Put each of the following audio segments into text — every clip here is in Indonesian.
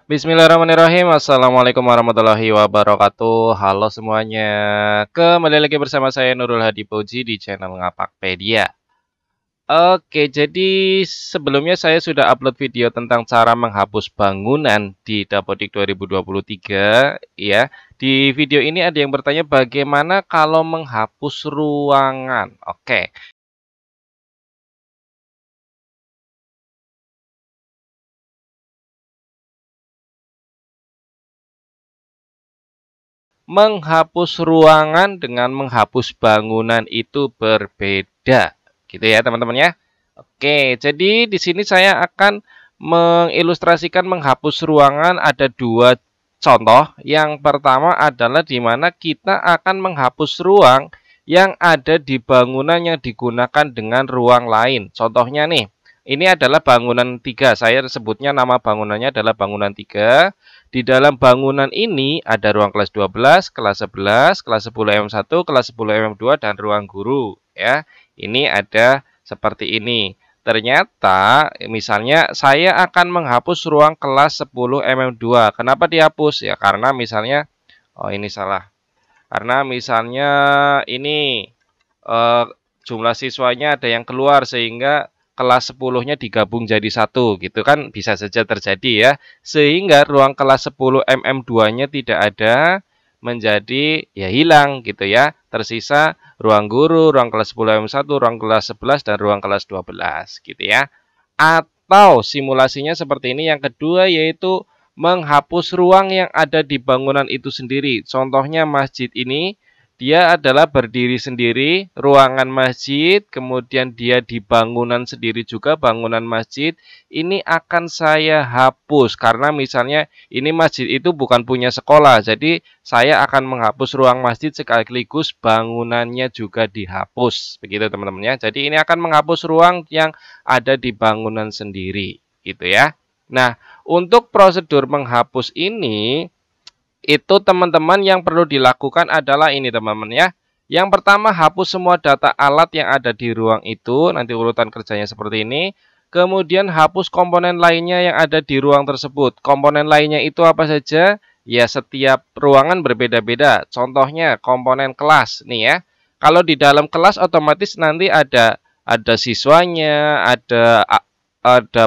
Bismillahirrahmanirrahim. Assalamualaikum warahmatullahi wabarakatuh. Halo semuanya. Kembali lagi bersama saya Nurul Hadi Puji di channel Ngapakpedia. Oke, jadi sebelumnya saya sudah upload video tentang cara menghapus bangunan di Dapodik 2023 ya. Di video ini ada yang bertanya bagaimana kalau menghapus ruangan. Oke. Menghapus ruangan dengan menghapus bangunan itu berbeda, gitu ya teman-teman ya. Oke, jadi di sini saya akan mengilustrasikan menghapus ruangan ada dua contoh. Yang pertama adalah di mana kita akan menghapus ruang yang ada di bangunan yang digunakan dengan ruang lain. Contohnya nih, ini adalah bangunan 3. Saya sebutnya nama bangunannya adalah bangunan 3. Di dalam bangunan ini ada ruang kelas 12, kelas 11, kelas 10 MM1, kelas 10 MM2, dan ruang guru. Ya, ini ada seperti ini. Ternyata misalnya saya akan menghapus ruang kelas 10 MM2. Kenapa dihapus? Ya karena misalnya, oh ini salah. Karena misalnya ini eh, jumlah siswanya ada yang keluar sehingga kelas 10-nya digabung jadi satu gitu kan bisa saja terjadi ya. Sehingga ruang kelas 10 MM2-nya tidak ada menjadi ya hilang gitu ya. Tersisa ruang guru, ruang kelas 10 MM1, ruang kelas 11 dan ruang kelas 12 gitu ya. Atau simulasinya seperti ini yang kedua yaitu menghapus ruang yang ada di bangunan itu sendiri. Contohnya masjid ini dia adalah berdiri sendiri, ruangan masjid, kemudian dia di bangunan sendiri juga, bangunan masjid. Ini akan saya hapus, karena misalnya ini masjid itu bukan punya sekolah. Jadi saya akan menghapus ruang masjid sekaligus bangunannya juga dihapus. Begitu teman-teman ya. Jadi ini akan menghapus ruang yang ada di bangunan sendiri. Gitu ya. Nah, untuk prosedur menghapus ini, itu teman-teman yang perlu dilakukan adalah ini teman-teman ya. Yang pertama hapus semua data alat yang ada di ruang itu, nanti urutan kerjanya seperti ini. Kemudian hapus komponen lainnya yang ada di ruang tersebut. Komponen lainnya itu apa saja? Ya setiap ruangan berbeda-beda. Contohnya komponen kelas nih ya. Kalau di dalam kelas otomatis nanti ada siswanya, ada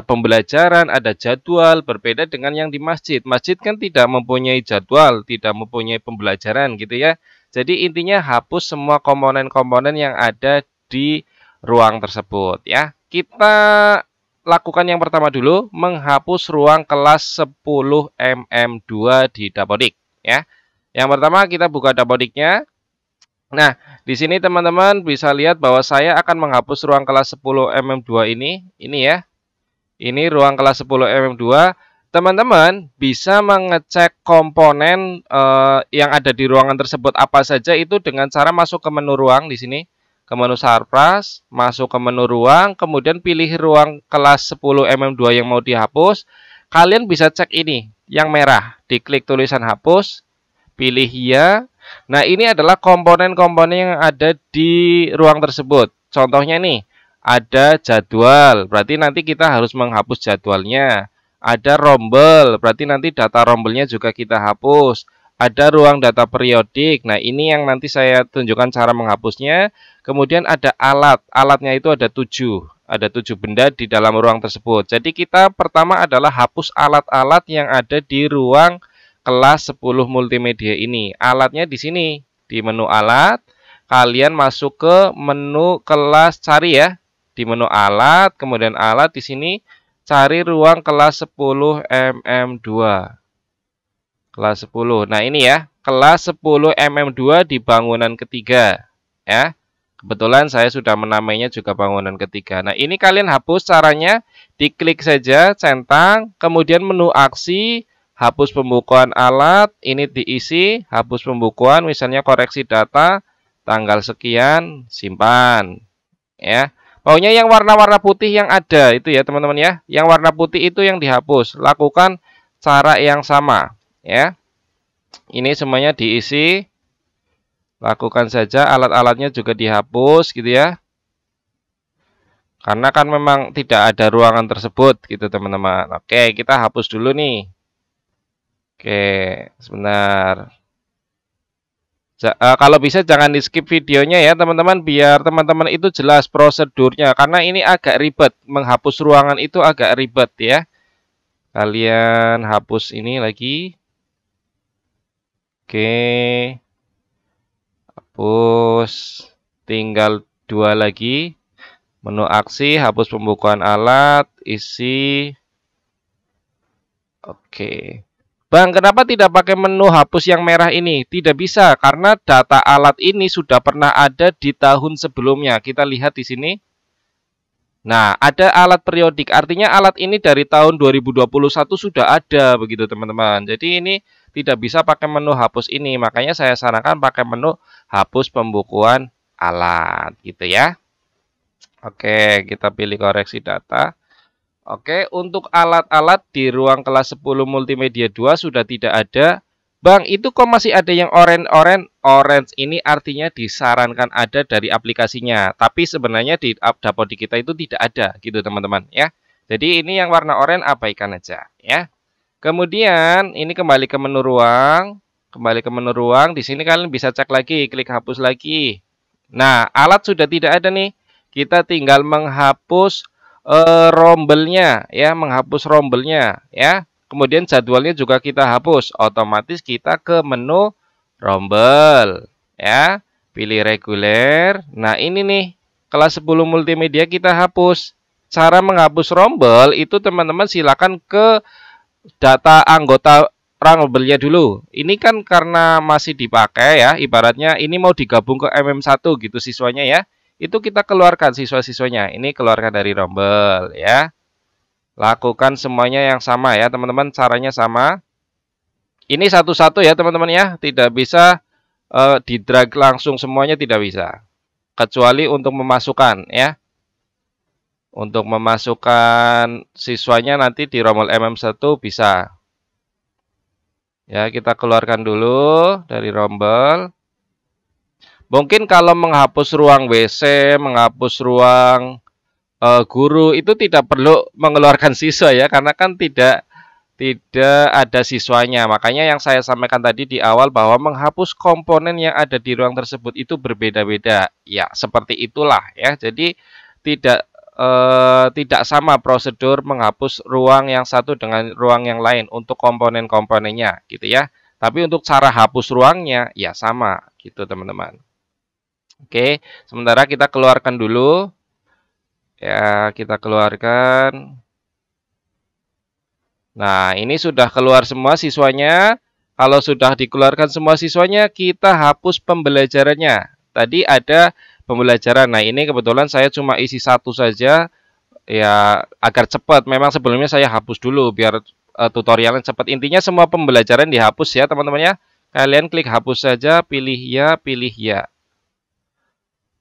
pembelajaran, ada jadwal, berbeda dengan yang di masjid. Masjid kan tidak mempunyai jadwal, tidak mempunyai pembelajaran gitu ya. Jadi intinya hapus semua komponen-komponen yang ada di ruang tersebut ya. Kita lakukan yang pertama dulu, menghapus ruang kelas 10 MM2 di Dapodik ya. Yang pertama kita buka Dapodiknya. Nah, di sini teman-teman bisa lihat bahwa saya akan menghapus ruang kelas 10 MM2 ini ya. Ini ruang kelas 10 MM2. Teman-teman bisa mengecek komponen yang ada di ruangan tersebut apa saja itu dengan cara masuk ke menu ruang di sini. Ke menu Sarpras, masuk ke menu ruang, kemudian pilih ruang kelas 10 MM2 yang mau dihapus. Kalian bisa cek ini, yang merah. Diklik tulisan hapus, pilih ya. Nah, ini adalah komponen-komponen yang ada di ruang tersebut. Contohnya nih, ada jadwal, berarti nanti kita harus menghapus jadwalnya. Ada rombel, berarti nanti data rombelnya juga kita hapus. Ada ruang data periodik. Nah, ini yang nanti saya tunjukkan cara menghapusnya. Kemudian ada alat. Alatnya itu ada 7. Ada 7 benda di dalam ruang tersebut. Jadi kita pertama adalah hapus alat-alat yang ada di ruang kelas 10 multimedia ini. Alatnya di sini, di menu alat. Kalian masuk ke menu kelas cari ya. Di menu alat, kemudian alat di sini cari ruang kelas 10 MM2. Kelas 10. Nah, ini ya, kelas 10 MM2 di bangunan ketiga ya. Kebetulan saya sudah menamainya juga bangunan ketiga. Nah, ini kalian hapus caranya, diklik saja centang, kemudian menu aksi, hapus pembukuan alat, ini diisi, hapus pembukuan, misalnya koreksi data, tanggal sekian, simpan. Ya, pokoknya yang warna-warna putih yang ada itu ya teman-teman ya. Yang warna putih itu yang dihapus. Lakukan cara yang sama. Ya, ini semuanya diisi. Lakukan saja, alat-alatnya juga dihapus gitu ya. Karena kan memang tidak ada ruangan tersebut gitu teman-teman. Oke, kita hapus dulu nih. Oke, sebentar. Kalau bisa jangan di skip videonya ya teman-teman, biar teman-teman itu jelas prosedurnya, karena ini agak ribet, menghapus ruangan itu agak ribet ya. Kalian hapus ini lagi. Oke, hapus, tinggal 2 lagi. Menu aksi, hapus pembukuan alat, isi. Oke. Bang, kenapa tidak pakai menu hapus yang merah ini? Tidak bisa, karena data alat ini sudah pernah ada di tahun sebelumnya. Kita lihat di sini. Nah, ada alat periodik. Artinya alat ini dari tahun 2021 sudah ada, begitu teman-teman. Jadi ini tidak bisa pakai menu hapus ini. Makanya saya sarankan pakai menu hapus pembukuan alat, gitu ya. Oke, kita pilih koreksi data. Oke, untuk alat-alat di ruang kelas 10 multimedia 2 sudah tidak ada. Bang, itu kok masih ada yang orange-orange? Orange ini artinya disarankan ada dari aplikasinya. Tapi sebenarnya di dapur di kita itu tidak ada, gitu teman-teman ya. Jadi ini yang warna orange abaikan aja ya. Kemudian ini kembali ke menu ruang. Kembali ke menu ruang, di sini kalian bisa cek lagi, klik hapus lagi. Nah, alat sudah tidak ada nih. Kita tinggal menghapus rombelnya ya, menghapus rombelnya ya. Kemudian jadwalnya juga kita hapus. Otomatis kita ke menu rombel ya. Pilih reguler. Nah, ini nih kelas 10 multimedia kita hapus. Cara menghapus rombel itu teman-teman silakan ke data anggota rombelnya dulu. Ini kan karena masih dipakai ya, ibaratnya ini mau digabung ke MM1 gitu siswanya ya. Itu kita keluarkan siswa-siswanya. Ini keluarkan dari rombel ya. Lakukan semuanya yang sama ya teman-teman. Caranya sama. Ini satu-satu ya teman-teman ya. Tidak bisa di drag langsung semuanya, tidak bisa. Kecuali untuk memasukkan ya. Untuk memasukkan siswanya nanti di rombel MM1 bisa. Ya, kita keluarkan dulu dari rombel. Mungkin kalau menghapus ruang WC, menghapus ruang guru itu tidak perlu mengeluarkan siswa ya, karena kan tidak ada siswanya. Makanya yang saya sampaikan tadi di awal bahwa menghapus komponen yang ada di ruang tersebut itu berbeda-beda. Ya, seperti itulah ya. Jadi tidak sama prosedur menghapus ruang yang satu dengan ruang yang lain untuk komponen-komponennya gitu ya. Tapi untuk cara hapus ruangnya ya sama gitu teman-teman. Oke, sementara kita keluarkan dulu. Ya, kita keluarkan. Nah, ini sudah keluar semua siswanya. Kalau sudah dikeluarkan semua siswanya, kita hapus pembelajarannya. Tadi ada pembelajaran. Nah, ini kebetulan saya cuma isi satu saja. Ya, agar cepat. Memang sebelumnya saya hapus dulu biar tutorialnya cepat. Intinya semua pembelajaran dihapus ya, teman-teman ya. Kalian klik hapus saja, pilih ya, pilih ya.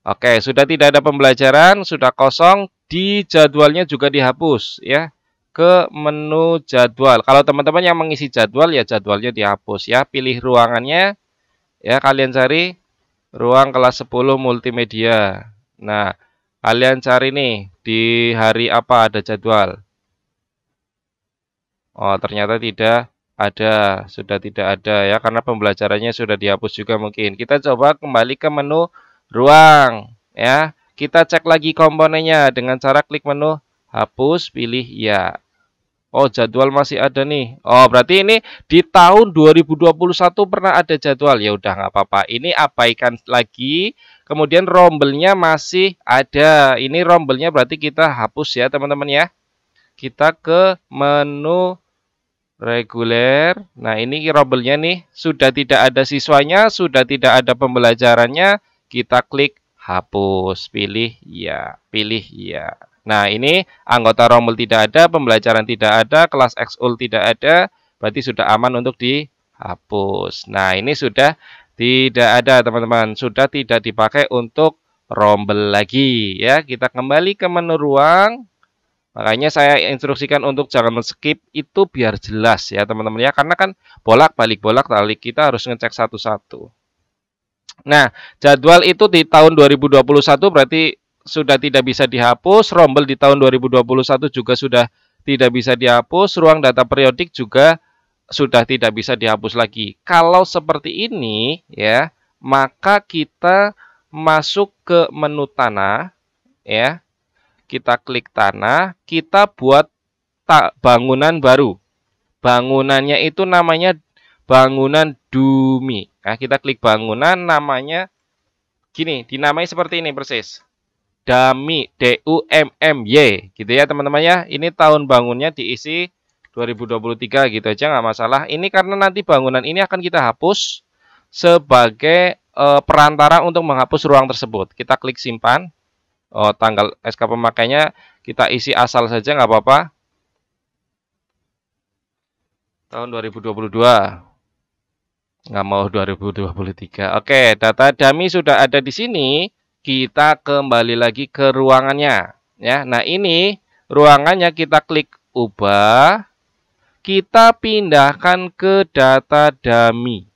Oke, sudah tidak ada pembelajaran, sudah kosong, di jadwalnya juga dihapus ya. Ke menu jadwal. Kalau teman-teman yang mengisi jadwal ya jadwalnya dihapus ya. Pilih ruangannya ya, kalian cari ruang kelas 10 multimedia. Nah, kalian cari nih di hari apa ada jadwal. Oh, ternyata tidak ada, sudah tidak ada ya karena pembelajarannya sudah dihapus juga mungkin. Kita coba kembali ke menu ruang ya. Kita cek lagi komponennya dengan cara klik menu hapus, pilih ya. Oh, jadwal masih ada nih. Oh, berarti ini di tahun 2021 pernah ada jadwal. Ya udah nggak apa-apa. Ini abaikan lagi. Kemudian rombelnya masih ada. Ini rombelnya berarti kita hapus ya, teman-teman ya. Kita ke menu reguler. Nah, ini rombelnya nih sudah tidak ada siswanya, sudah tidak ada pembelajarannya. Kita klik hapus, pilih ya, pilih ya. Nah, ini anggota rombel tidak ada, pembelajaran tidak ada, kelas XUL tidak ada, berarti sudah aman untuk dihapus. Nah, ini sudah tidak ada, teman-teman. Sudah tidak dipakai untuk rombel lagi ya. Kita kembali ke menu ruang. Makanya saya instruksikan untuk jangan men-skip itu biar jelas ya, teman-teman ya. Karena kan bolak-balik kita harus ngecek satu-satu. Nah, jadwal itu di tahun 2021 berarti sudah tidak bisa dihapus. Rombel di tahun 2021 juga sudah tidak bisa dihapus. Ruang data periodik juga sudah tidak bisa dihapus lagi. Kalau seperti ini ya, maka kita masuk ke menu tanah ya. Kita klik tanah, kita buat bangunan baru. Bangunannya itu namanya bangunan Dummy. Nah, kita klik bangunan, namanya gini, dinamai seperti ini persis. Dummy, D-U-M-M-Y, gitu ya teman-teman ya. Ini tahun bangunnya diisi 2023 gitu aja, nggak masalah. Ini karena nanti bangunan ini akan kita hapus sebagai perantara untuk menghapus ruang tersebut. Kita klik simpan. Oh, tanggal SK pemakainya kita isi asal saja, nggak apa-apa. Tahun 2022. Nggak mau 2023. Oke, data dummy sudah ada di sini. Kita kembali lagi ke ruangannya. Ya, nah ini ruangannya, kita klik ubah. Kita pindahkan ke data dummy.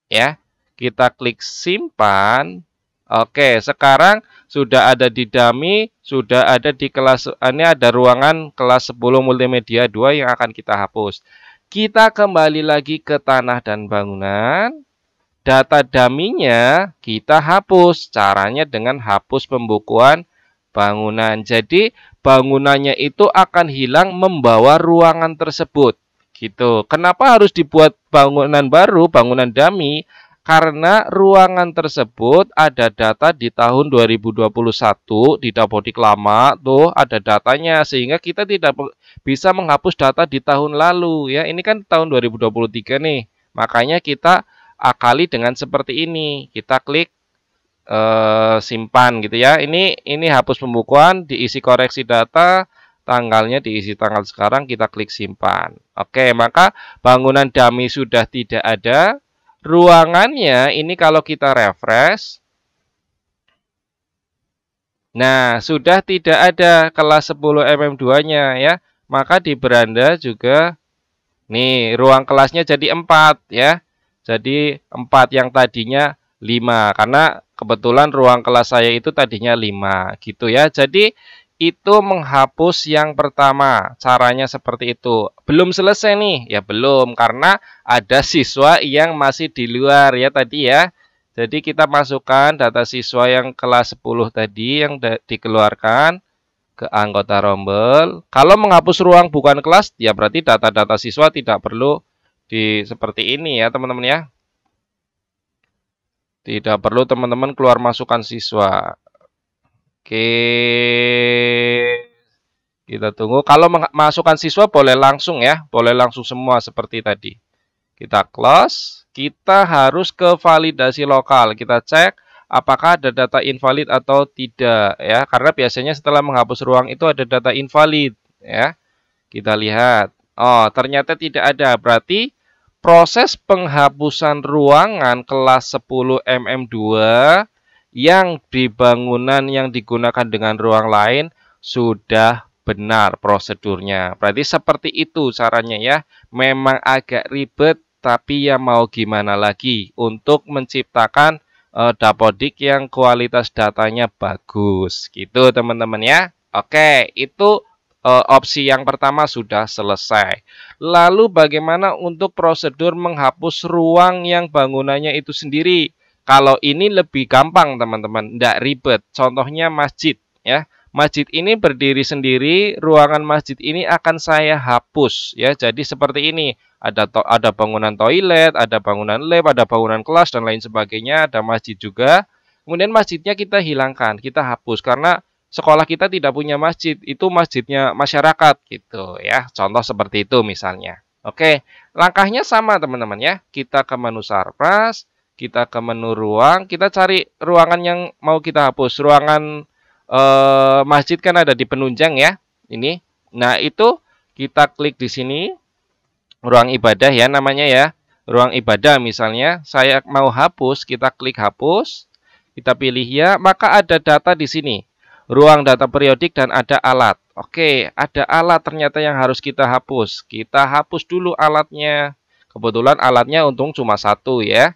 Ya, kita klik simpan. Oke, sekarang sudah ada di dummy, sudah ada di kelas, ini ada ruangan kelas 10 multimedia 2 yang akan kita hapus. Kita kembali lagi ke tanah dan bangunan. Data dummy-nya kita hapus. Caranya dengan hapus pembukuan bangunan. Jadi bangunannya itu akan hilang membawa ruangan tersebut. Gitu. Kenapa harus dibuat bangunan baru, bangunan dummy? Karena ruangan tersebut ada data di tahun 2021 di Dapodik lama, tuh ada datanya, sehingga kita tidak bisa menghapus data di tahun lalu ya. Ini kan tahun 2023 nih. Makanya kita akali dengan seperti ini. Kita klik simpan gitu ya. Ini hapus pembukuan, diisi koreksi data, tanggalnya diisi tanggal sekarang, kita klik simpan. Oke, maka bangunan dummy sudah tidak ada. Ruangannya ini kalau kita refresh, nah sudah tidak ada kelas 10 mm2-nya ya. Maka di beranda juga nih ruang kelasnya jadi 4 ya. Jadi 4 yang tadinya 5, karena kebetulan ruang kelas saya itu tadinya 5 gitu ya. Jadi itu menghapus yang pertama, caranya seperti itu. Belum selesai nih, ya belum, karena ada siswa yang masih di luar ya tadi ya. Jadi kita masukkan data siswa yang kelas 10 tadi yang dikeluarkan ke anggota rombel. Kalau menghapus ruang bukan kelas, ya berarti data-data siswa tidak perlu seperti ini ya teman-teman ya. Tidak perlu teman-teman keluar masukkan siswa. Oke, kita tunggu. Kalau masukkan siswa boleh langsung ya, boleh langsung semua seperti tadi. Kita close, kita harus ke validasi lokal. Kita cek apakah ada data invalid atau tidak ya, karena biasanya setelah menghapus ruang itu ada data invalid ya. Kita lihat, oh ternyata tidak ada, berarti proses penghapusan ruangan kelas 10 mm2 yang di bangunan yang digunakan dengan ruang lain sudah benar prosedurnya. Berarti seperti itu caranya ya. Memang agak ribet, tapi ya mau gimana lagi untuk menciptakan Dapodik yang kualitas datanya bagus. Gitu teman-teman ya. Oke, itu opsi yang pertama sudah selesai. Lalu bagaimana untuk prosedur menghapus ruang yang bangunannya itu sendiri? Kalau ini lebih gampang teman-teman, tidak ribet. Contohnya masjid ya. Masjid ini berdiri sendiri, ruangan masjid ini akan saya hapus ya. Jadi seperti ini, ada bangunan toilet, ada bangunan lab, ada bangunan kelas dan lain sebagainya, ada masjid juga. Kemudian masjidnya kita hilangkan, kita hapus karena sekolah kita tidak punya masjid, itu masjidnya masyarakat gitu ya. Contoh seperti itu misalnya. Oke, langkahnya sama teman-teman ya. Kita ke menu Sarpras, kita ke menu ruang, kita cari ruangan yang mau kita hapus. Ruangan masjid kan ada di penunjang ya. Ini. Nah, itu kita klik di sini. Ruang ibadah ya namanya ya. Ruang ibadah misalnya, saya mau hapus, kita klik hapus. Kita pilih ya, maka ada data di sini. Ruang data periodik dan ada alat. Oke, ada alat ternyata yang harus kita hapus. Kita hapus dulu alatnya. Kebetulan alatnya untung cuma satu ya.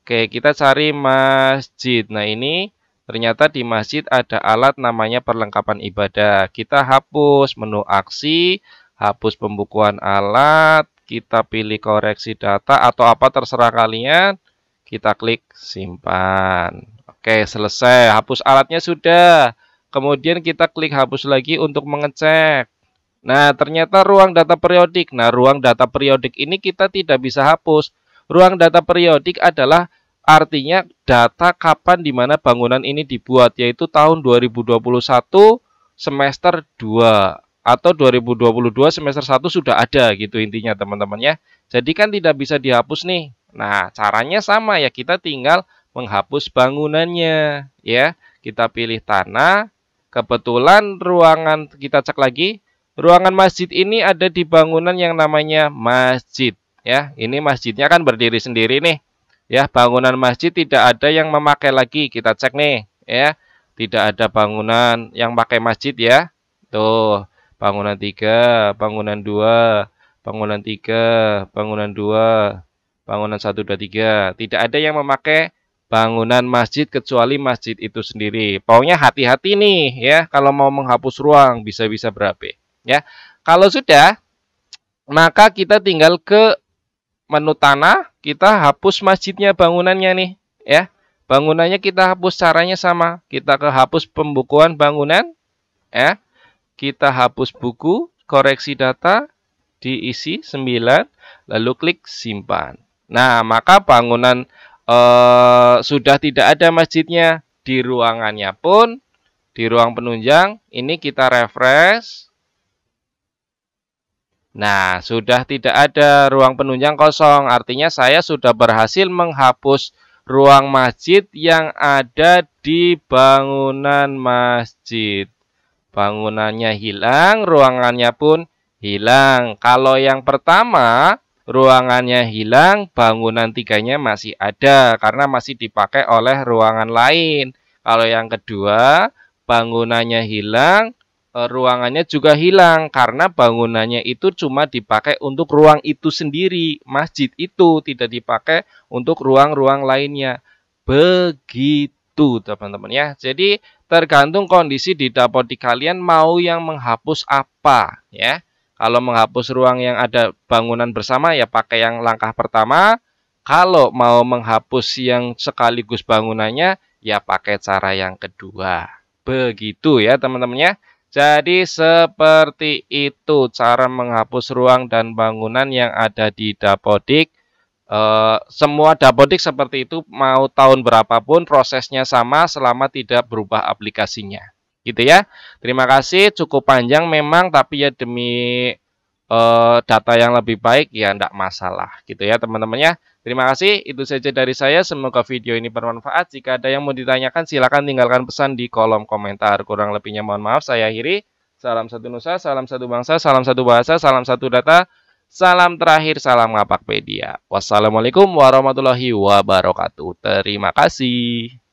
Oke, kita cari masjid. Nah, ini ternyata di masjid ada alat namanya perlengkapan ibadah. Kita hapus menu aksi, hapus pembukuan alat, kita pilih koreksi data atau apa terserah kalian. Kita klik simpan. Oke, selesai. Hapus alatnya sudah. Kemudian kita klik hapus lagi untuk mengecek. Nah, ternyata ruang data periodik. Nah, ruang data periodik ini kita tidak bisa hapus. Ruang data periodik adalah artinya data kapan di mana bangunan ini dibuat, yaitu tahun 2021 semester 2 atau 2022 semester 1 sudah ada gitu intinya teman-teman ya. Jadi kan tidak bisa dihapus nih. Nah, caranya sama ya, kita tinggal menghapus bangunannya ya. Kita pilih tanah. Kebetulan ruangan kita cek lagi. Ruangan masjid ini ada di bangunan yang namanya masjid ya. Ini masjidnya kan berdiri sendiri nih. Ya, bangunan masjid tidak ada yang memakai lagi. Kita cek nih ya. Tidak ada bangunan yang pakai masjid ya. Tuh, bangunan 3, bangunan 2, bangunan 3, bangunan 2, bangunan 1, 2, 3. Tidak ada yang memakai bangunan masjid kecuali masjid itu sendiri. Pokoknya hati-hati nih ya kalau mau menghapus ruang bisa-bisa berabe ya. Kalau sudah, maka kita tinggal ke menu tanah, kita hapus masjidnya, bangunannya nih ya. Bangunannya kita hapus, caranya sama. Kita ke hapus pembukuan bangunan ya. Kita hapus buku, koreksi data, diisi 9, lalu klik simpan. Nah, maka bangunan sudah tidak ada masjidnya. Di ruangannya pun, di ruang penunjang, ini kita refresh. Nah, sudah tidak ada, ruang penunjang kosong. Artinya saya sudah berhasil menghapus ruang masjid yang ada di bangunan masjid. Bangunannya hilang, ruangannya pun hilang. Kalau yang pertama, ruangannya hilang, bangunan 3-nya masih ada karena masih dipakai oleh ruangan lain. Kalau yang kedua, bangunannya hilang, ruangannya juga hilang karena bangunannya itu cuma dipakai untuk ruang itu sendiri. Masjid itu tidak dipakai untuk ruang-ruang lainnya. Begitu teman-teman ya. Jadi tergantung kondisi di dapodik kalian mau yang menghapus apa ya. Kalau menghapus ruang yang ada bangunan bersama ya pakai yang langkah pertama. Kalau mau menghapus yang sekaligus bangunannya ya pakai cara yang kedua. Begitu ya teman-teman ya. Jadi seperti itu cara menghapus ruang dan bangunan yang ada di dapodik. Semua dapodik seperti itu, mau tahun berapapun prosesnya sama selama tidak berubah aplikasinya. Gitu ya. Terima kasih, cukup panjang memang, tapi ya demi data yang lebih baik ya enggak masalah gitu ya teman-teman ya. Terima kasih, itu saja dari saya. Semoga video ini bermanfaat. Jika ada yang mau ditanyakan silakan tinggalkan pesan di kolom komentar. Kurang lebihnya mohon maaf, saya akhiri. Salam satu nusa, salam satu bangsa, salam satu bahasa, salam satu data. Salam terakhir, salam Ngapakpedia. Wassalamualaikum warahmatullahi wabarakatuh. Terima kasih.